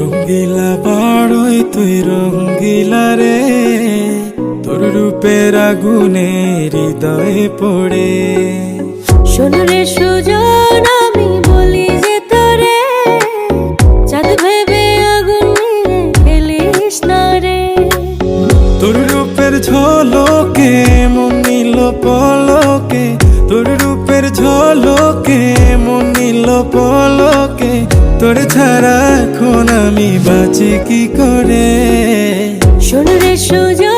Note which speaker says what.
Speaker 1: রঙ্গিলা বাড়ই তুই রঙ্গিলা রে, তোর রূপের আগুনে হৃদয়ে পড়ে।
Speaker 2: শোন রে সুজন, আমি বলি যে তোরে, চাঁদ ভেবে আগুন নিয়ে খেলিস না রে।
Speaker 1: তোর রূপের ঝলকে মন নিল পলকে, তোর রূপের ঝলকে মন নিল পলকে, তোর ছাড়া এখন আমি বাঁচি কি করে।
Speaker 2: শোন রে সুজন,